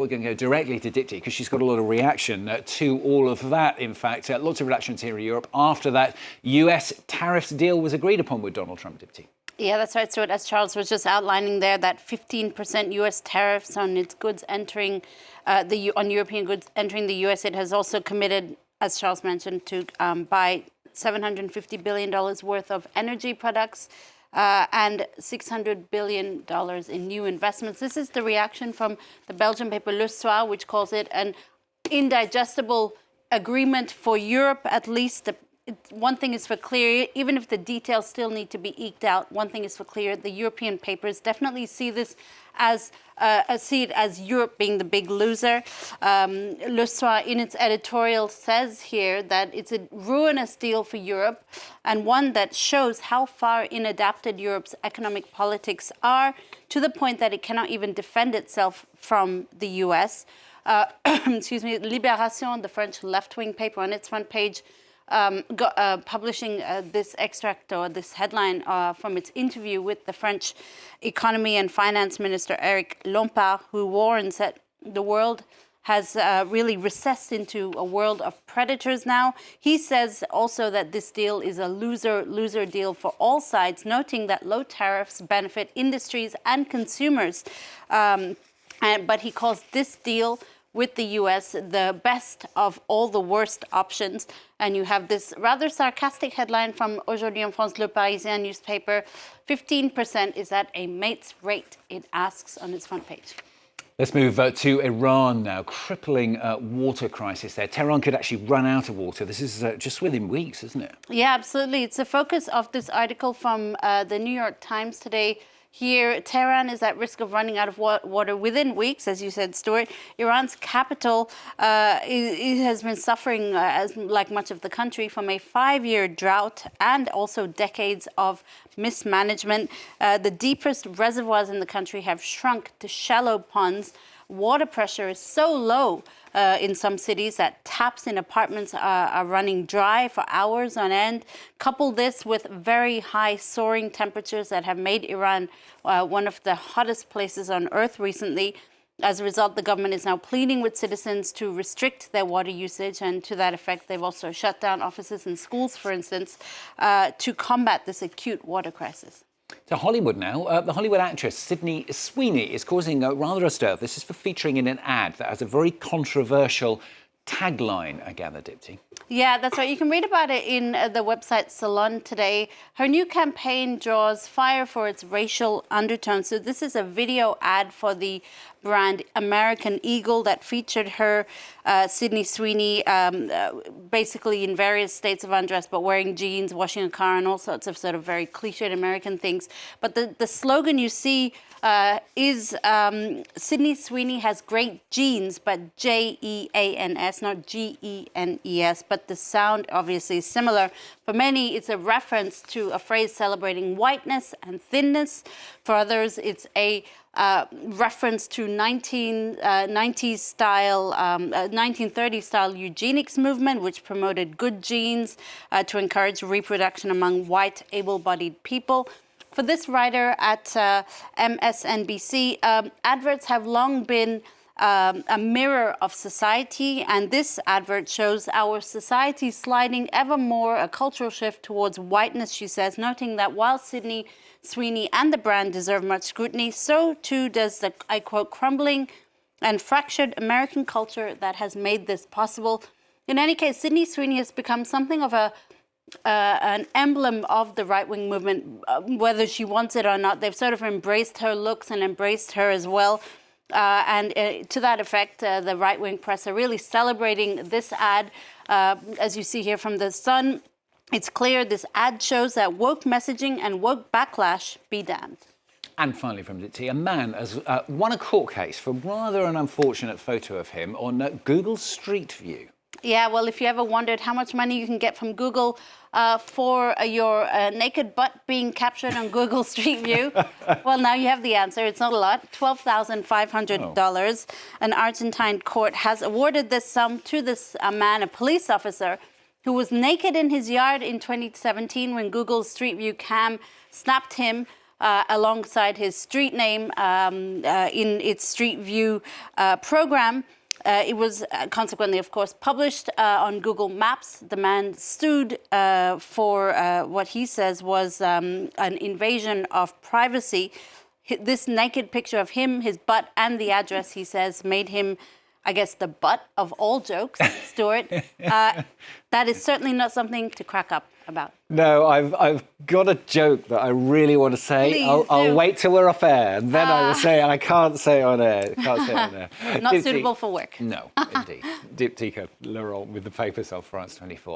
We're going to go directly to Dipti because she's got a lot of reaction to all of that. In fact, lots of reactions here in Europe after that US tariffs deal was agreed upon with Donald Trump. Dipti. Yeah, that's right, Stuart. As Charles was just outlining there, that 15% U.S. tariffs on its goods entering on European goods entering the U.S. It has also committed, as Charles mentioned, to buy $750 billion worth of energy products and $600 billion in new investments. This is the reaction from the Belgian paper Le Soir, which calls it an indigestible agreement for Europe, at least. One thing is for clear, even if the details still need to be eked out, one thing is for clear, the European papers definitely see this as Europe being the big loser. Le Soir, in its editorial, says here that it's a ruinous deal for Europe and one that shows how far inadapted Europe's economic politics are, to the point that it cannot even defend itself from the US. Excuse me, Libération, the French left-wing paper, on its front page, publishing this extract or this headline from its interview with the French economy and finance minister Eric Lombard, who warns that the world has really recessed into a world of predators now. He says also that this deal is a loser deal for all sides, noting that low tariffs benefit industries and consumers. But he calls this deal with the US the best of all the worst options. And you have this rather sarcastic headline from Aujourd'hui en France, Le Parisien newspaper. 15% is at a mate's rate, it asks on its front page. Let's move to Iran now. Crippling water crisis there. Tehran could actually run out of water. This is just within weeks, isn't it? Yeah, absolutely. It's the focus of this article from the New York Times today. Here, Tehran is at risk of running out of water within weeks, as you said, Stuart. Iran's capital it has been suffering, as like much of the country, from a 5-year drought and also decades of mismanagement. The deepest reservoirs in the country have shrunk to shallow ponds. Water pressure is so low in some cities that taps in apartments are running dry for hours on end. Couple this with very high soaring temperatures that have made Iran one of the hottest places on earth recently. As a result, the government is now pleading with citizens to restrict their water usage, and to that effect, they've also shut down offices and schools, for instance, to combat this acute water crisis. To Hollywood now. The Hollywood actress Sydney Sweeney is causing rather a stir. This is for featuring in an ad that has a very controversial tagline, I gather, Dipti. Yeah, that's right. You can read about it in the website Salon today. Her new campaign draws fire for its racial undertones. So this is a video ad for the brand American Eagle that featured her, Sydney Sweeney, basically in various states of undress, but wearing jeans, washing a car, and all sorts of sort of very cliched American things. But the slogan you see is Sydney Sweeney has great genes, but Jeans, not Genes, but the sound obviously is similar. For many, it's a reference to a phrase celebrating whiteness and thinness. For others, it's a reference to 1930s style eugenics movement, which promoted good genes to encourage reproduction among white, able-bodied people. For this writer at MSNBC, adverts have long been a mirror of society, and this advert shows our society sliding ever more a cultural shift towards whiteness, she says, noting that while Sydney Sweeney and the brand deserve much scrutiny, so too does the, I quote, crumbling and fractured American culture that has made this possible. In any case, Sydney Sweeney has become something of an emblem of the right-wing movement, whether she wants it or not. They've sort of embraced her looks and embraced her as well. And to that effect, the right-wing press are really celebrating this ad. As you see here from The Sun, it's clear this ad shows that woke messaging and woke backlash be damned. And finally from Dipti, a man has won a court case for rather an unfortunate photo of him on Google Street View. Yeah, well, if you ever wondered how much money you can get from Google for your naked butt being captured on Google Street View, well, now you have the answer. It's not a lot, $12,500. An Argentine court has awarded this sum to this man, a police officer, who was naked in his yard in 2017 when Google's Street View cam snapped him alongside his street name in its Street View program. It was consequently, of course, published on Google Maps. The man sued for what he says was an invasion of privacy. This naked picture of him, his butt, and the address, he says, made him, I guess, the butt of all jokes, Stuart. That is certainly not something to crack up about. No, I've got a joke that I really want to say. Please I'll do. wait till we're off air, and then I will say it, and I can't say it on air. Not suitable for work. No, indeed. Diptyque Laurent with the papers of France 24.